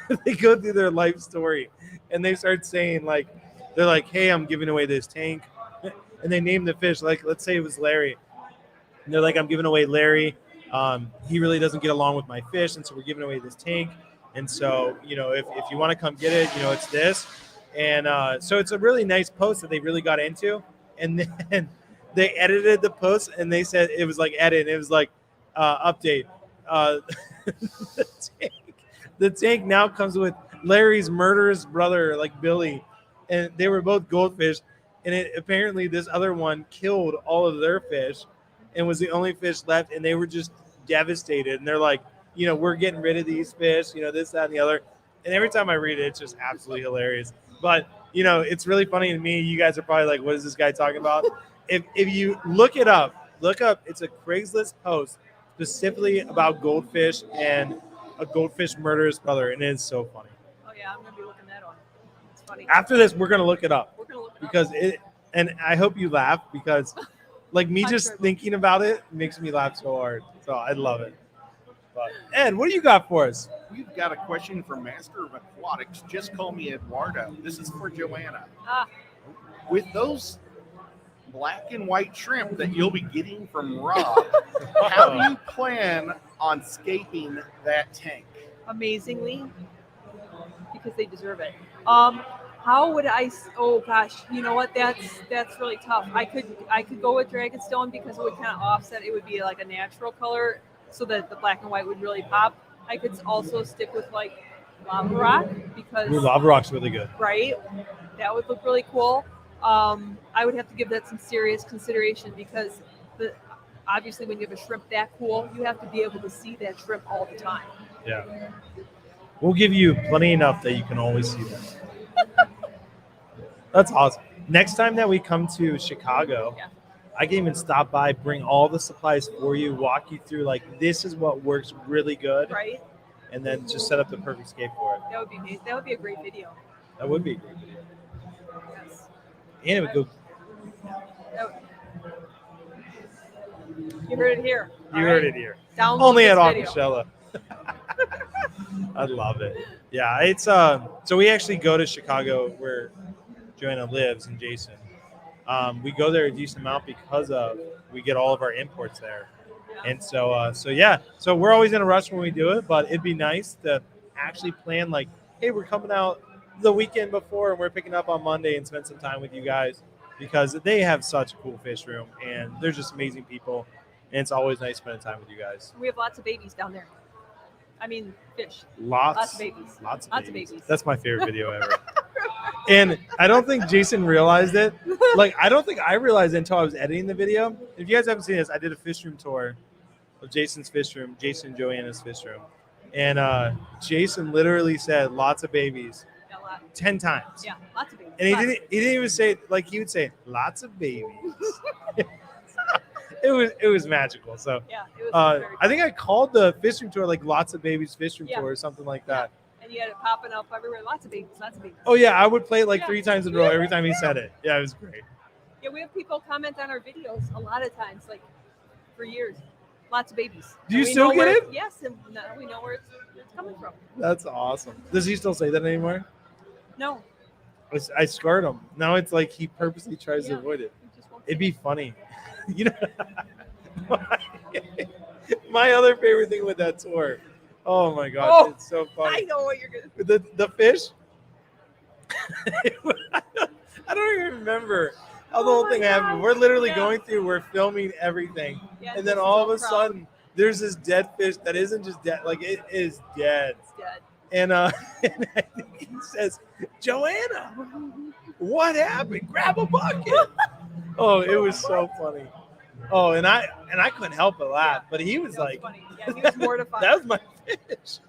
their life story, and they start saying they're like, "Hey, I'm giving away this tank," and they name the fish. Like, let's say it was Larry, and they're like, "I'm giving away Larry. He really doesn't get along with my fish, and so we're giving away this tank. And so, if you want to come get it, it's this." And so it's a really nice post that they really got into. And then they edited the post and they said it was like edit. It was like update. The tank, the tank now comes with Larry's murderous brother, like Billy, and they were both goldfish. And apparently this other one killed all of their fish and was the only fish left. And they were just devastated. And they're like, we're getting rid of these fish, this, that, and the other. And every time I read it, it's just absolutely hilarious. But, it's really funny to me. You guys are probably like, what is this guy talking about? If you look up, it's a Craigslist post specifically about goldfish and a goldfish murderous brother. And it is so funny. Oh, yeah, I'm going to be looking that on. It's funny. After this, we're going to look it up. We're going to look it because up. And I hope you laugh because like me just thinking about it makes me laugh so hard. So I love it. But Ed, what do you got for us? We've got a question from Master of Aquatics. Just call me Eduardo. This is for Joanna. With those black and white shrimp that you'll be getting from Rob, how do you plan on scaping that tank? Amazingly, because they deserve it. How would I? Oh gosh, you know what? That's really tough. I could go with Dragonstone because it would kind of offset. It would be like a natural color, so that the black and white would really pop. I could also stick with like lava rock because lava rock's really good. Right, that would look really cool. I would have to give that some serious consideration because obviously when you have a shrimp that cool, you have to be able to see that shrimp all the time. Yeah, we'll give you plenty enough that you can always see them. That's awesome. Next time that we come to Chicago, I can even stop by, bring all the supplies for you, walk you through like this is what works really good, right? And then just set up the perfect scape for it. That would be amazing. That would be a great video. That would be a great video. Yes. And it would go. You heard it here. You heard it here. Download only at video. Aquashella. I love it. Yeah, it's so we actually go to Chicago where Joanna lives and Jason. We go there a decent amount because we get all of our imports there. And so we're always in a rush when we do it, but it'd be nice to actually plan like, hey, we're coming out the weekend before and we're picking up on Monday and spend some time with you guys because they have such a cool fish room and they're just amazing people. And it's always nice spending time with you guys. We have lots of babies down there. I mean, fish. Lots of babies. Lots of babies. babies. That's my favorite video ever. And I don't think Jason realized it. Like, I don't think I realized it until I was editing the video. If you guys haven't seen this, I did a fish room tour of Jason's fish room, Jason and Joanna's fish room. And Jason literally said lots of babies 10 times. Yeah, lots of babies. And he didn't even say, like, he would say lots of babies. It was magical. So yeah, it was I think I called the fish room tour like lots of babies fish room tour or something like that. And you had it popping up everywhere. Lots of babies, lots of babies. Oh yeah, I would play it like 3 times in a row every time he said it. Yeah, it was great. Yeah, we have people comment on our videos a lot of times, like for years. Lots of babies. Do you still get it? Yes, and now we know where it's coming from. That's awesome. Does he still say that anymore? No. I scarred him. Now it's like he purposely tries to avoid it. It'd be funny. You know, my other favorite thing with that tour. Oh my gosh, it's so funny. I know what you're gonna. The fish. I don't even remember how the whole thing happened. We're literally going through. We're filming everything, and then all of a sudden, there's this dead fish that isn't just dead. Like it is dead. It's dead. And I think he says, "Joanna, what happened? Grab a bucket." Oh, it was so funny. Oh, and I couldn't help but laugh, but he was like, funny. Yeah, he was mortified. That was my fish.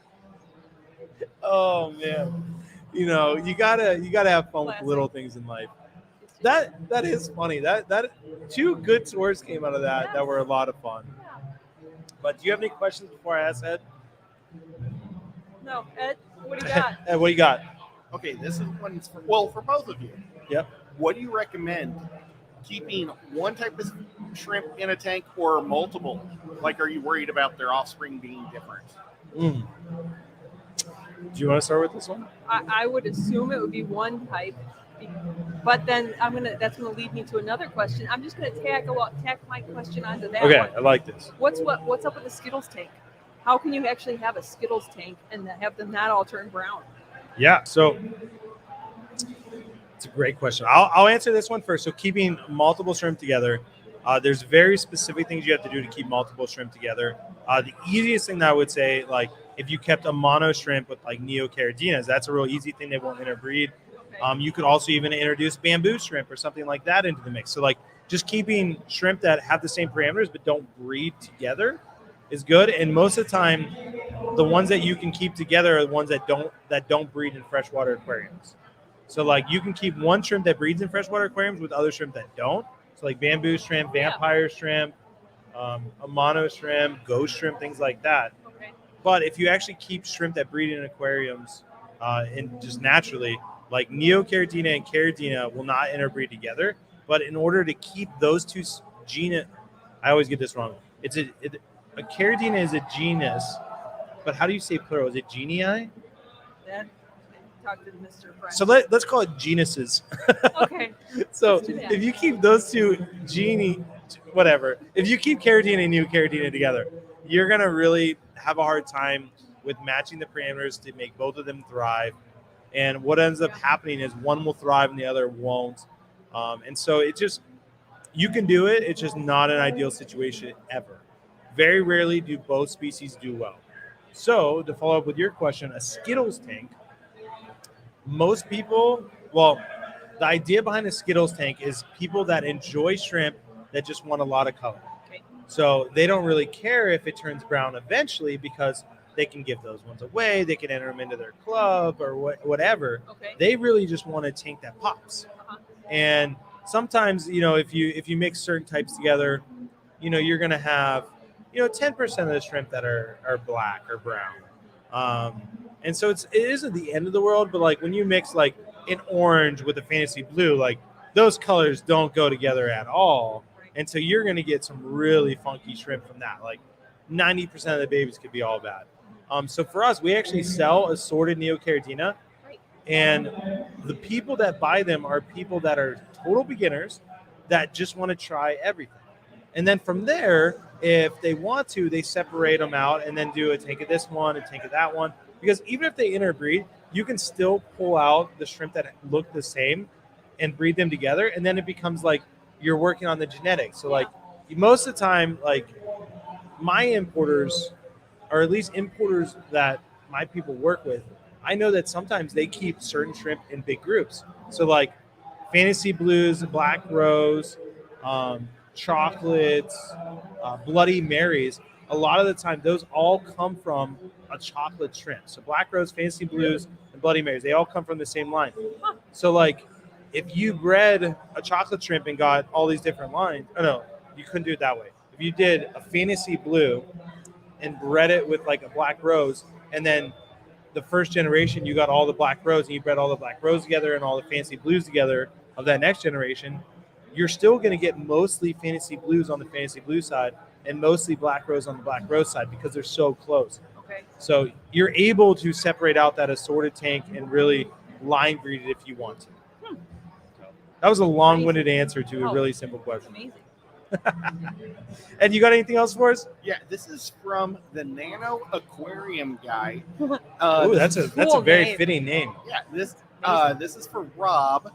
Oh man, you know you gotta have fun with little things in life. That is funny. That 2 good tours came out of that were a lot of fun. But do you have any questions before I ask Ed? No, Ed, what do you got? Ed, what do you got? Okay, this is one's for both of you. Yep. What do you recommend? Keeping one type of shrimp in a tank or multiple? Like, are you worried about their offspring being different? Do you want to start with this one? I would assume it would be one type, but then that's gonna lead me to another question. I'm just gonna tack my question onto that. Okay, one. I like this. What's up with the Skittles tank? How can you actually have a Skittles tank and have them not all turn brown? Yeah, so It's a great question. I'll answer this one first. So keeping multiple shrimp together, there's very specific things you have to do to keep multiple shrimp together. The easiest thing that I would say, like if you kept a mono shrimp with like neocardinas, that's a real easy thing. They won't interbreed. You could also even introduce bamboo shrimp or something like that into the mix. So like just keeping shrimp that have the same parameters but don't breed together is good. And most of the time, the ones that you can keep together are the ones that don't breed in freshwater aquariums. So like you can keep one shrimp that breeds in freshwater aquariums with other shrimp that don't. So like bamboo shrimp, vampire shrimp, a mono shrimp, ghost shrimp, things like that. Okay. But if you actually keep shrimp that breed in aquariums and just naturally, like neocaridina and caridina will not interbreed together. But in order to keep those two genus, I always get this wrong. A caridina is a genus, but how do you say plural? Is it genii? Then talk to Mr. Friend. So let's call it genuses. Okay. So Let's do that. if you keep those two whatever, if you keep caridina and neocaridina together, you're going to really have a hard time with matching the parameters to make both of them thrive. And what ends up happening is one will thrive and the other won't. And so it just, you can do it. It's just not an ideal situation ever. Very rarely do both species do well. So to follow up with your question, a Skittles tank, most people, well, the idea behind a Skittles tank is people that enjoy shrimp that just want a lot of color. Okay. So they don't really care if it turns brown eventually because they can give those ones away. They can enter them into their club or whatever. Okay. They really just want a tank that pops. Uh-huh. And sometimes, if you mix certain types together, you're going to have, 10% of the shrimp that are black or brown. And so it isn't the end of the world, but like when you mix like an orange with a fantasy blue, like those colors don't go together at all. And so you're going to get some really funky shrimp from that. Like 90% of the babies could be all bad. So for us, we actually sell assorted neocaridina, and the people that buy them are people that are total beginners that just want to try everything. And then from there, if they want to, they separate them out and then do a tank of this one, a tank of that one. Because even if they interbreed, you can still pull out the shrimp that look the same and breed them together. And then it becomes like you're working on the genetics. So like most of the time, like my importers, or at least importers that my people work with, I know that sometimes they keep certain shrimp in big groups. So like fantasy blues, black rose, chocolates, Bloody Marys, a lot of the time those all come from a chocolate shrimp. So black rose, fantasy blues, and Bloody Marys, they all come from the same line. So like if you bred a chocolate shrimp and got all these different lines, no, you couldn't do it that way. If you did a fantasy blue and bred it with like a black rose, and then the first generation you got all the black rose and you bred all the black rose together and all the fantasy blues together of that next generation, you're still going to get mostly fantasy blues on the fantasy blue side and mostly black rose on the black rose side because they're so close. Okay. So you're able to separate out that assorted tank and really line breed it if you want to. So that was a long-winded answer to a really simple question. Amazing. And you got anything else for us? Yeah, this is from the Nano Aquarium guy. Oh, that's a cool very name. fitting name. Yeah, this is for Rob.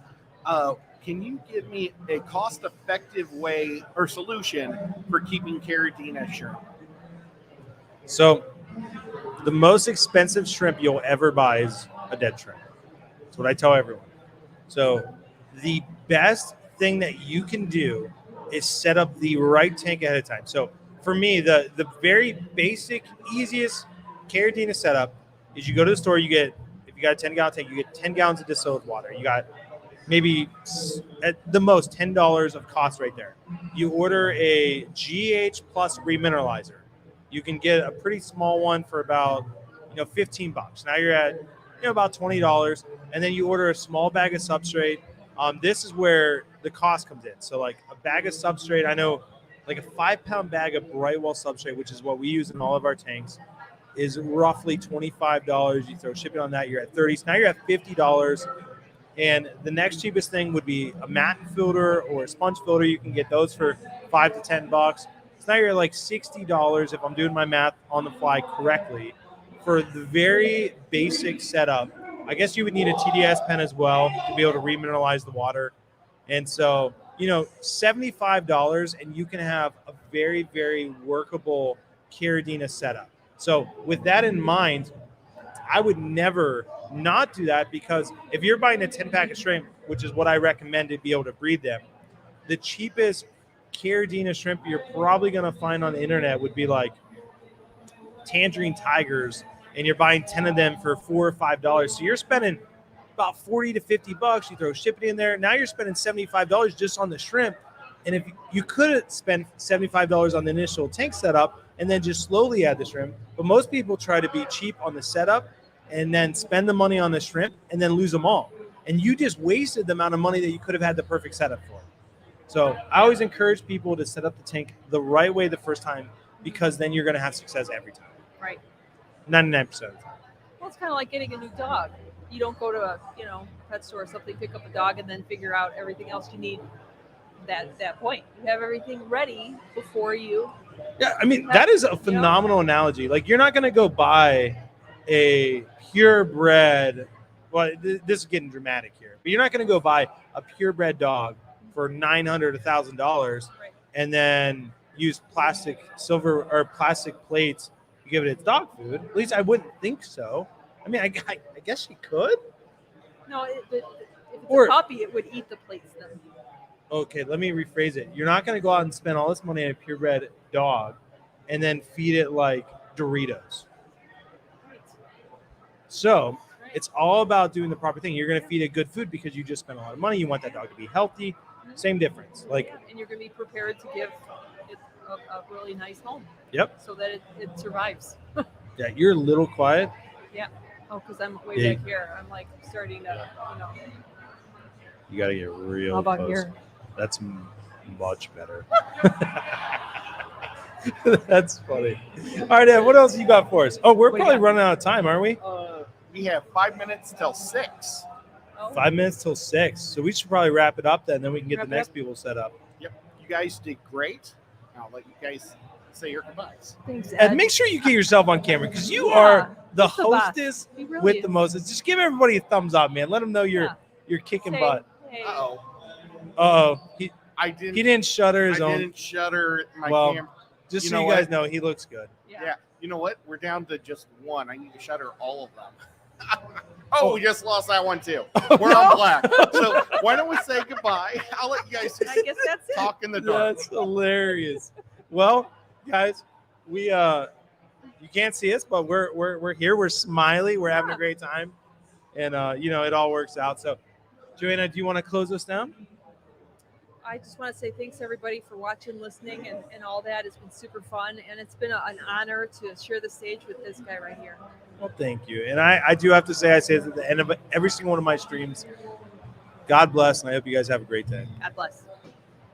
Can you give me a cost-effective way or solution for keeping caridina shrimp? So the most expensive shrimp you'll ever buy is a dead shrimp. That's what I tell everyone. So the best thing that you can do is set up the right tank ahead of time. So for me, the very basic, easiest caridina setup is you go to the store, you get, if you got a 10-gallon tank, you get 10 gallons of distilled water. You got maybe at the most $10 of cost right there. You order a GH plus remineralizer. You can get a pretty small one for about $15. Now you're at about $20, and then you order a small bag of substrate. This is where the cost comes in. So like a bag of substrate, I know like a 5-pound bag of Brightwell substrate, which is what we use in all of our tanks, is roughly $25. You throw shipping on that, you're at $30. So now you're at $50. And the next cheapest thing would be a mat filter or a sponge filter. You can get those for $5 to $10. So now you're at like $60 if I'm doing my math on the fly correctly for the very basic setup I guess you would need a TDS pen as well to be able to remineralize the water. And so, $75 and you can have a very, very workable Caridina setup. So with that in mind, I would never not do that, because if you're buying a 10-pack of shrimp, which is what I recommend to be able to breed them, the cheapest Caridina shrimp you're probably going to find on the internet would be like tangerine tigers, and you're buying 10 of them for $4 or $5. So you're spending about 40 to 50 bucks. You throw shipping in there. Now you're spending $75 just on the shrimp. And if you could spend $75 on the initial tank setup and then just slowly add the shrimp, but most people try to be cheap on the setup and then spend the money on the shrimp and then lose them all. And you just wasted the amount of money that you could have had the perfect setup for. So I always encourage people to set up the tank the right way the first time, because then you're going to have success every time. Right. 99% of the time. Well, it's kind of like getting a new dog. You don't go to a pet store or something, pick up a dog, and then figure out everything else you need at that point. You have everything ready before you. Yeah, I mean, that is a phenomenal analogy. Like, you're not going to go buy a purebred, well, this is getting dramatic here, but you're not going to go buy a purebred dog for $900, $1,000 and then use plastic plates to give it its dog food. At least I wouldn't think so. I mean, I guess you could. No, if it's a puppy, it would eat the plates then. Okay, let me rephrase it. You're not going to go out and spend all this money on a purebred dog and then feed it like Doritos. Right. So it's all about doing the proper thing. You're going to feed it good food because you just spent a lot of money. You want that dog to be healthy. Same difference. Like, and you're going to be prepared to give it a really nice home. Yep. So that it survives. Yeah, you're a little quiet. Yeah. Oh, because I'm way back here. I'm like starting to, You got to get real How about close. here? That's much better. That's funny. All right, Ed, what else you got for us? Oh, we're probably running out of time, aren't we? We have 5 minutes till 6. Oh. 5 minutes till 6. So we should probably wrap it up then we can get the next people set up. Yep. You guys did great. I'll let you guys say your goodbyes. Thanks, Ed. And make sure you get yourself on camera, because you are the hostess really with is. the most. Just give everybody a thumbs up, man. Let them know you're kicking butt. Hey. Uh-oh. He I didn't shutter his own. I didn't shutter my Well, camera. Just so you guys know, he looks good. Yeah. You know what? We're down to just one. I need to shutter all of them. Oh, we just lost that one too. We're on black. So why don't we say goodbye? I'll let you guys I guess that's it. talk in the dark. That's hilarious. Well, guys, we you can't see us, but we're here. We're smiley. We're having a great time, and it all works out. So, Joanna, do you want to close us down? I just want to say thanks everybody for watching, listening, and all that. It's been super fun, and it's been an honor to share the stage with this guy right here. Well, thank you. And I do have to say, I say this at the end of every single one of my streams, God bless, and I hope you guys have a great day. God bless.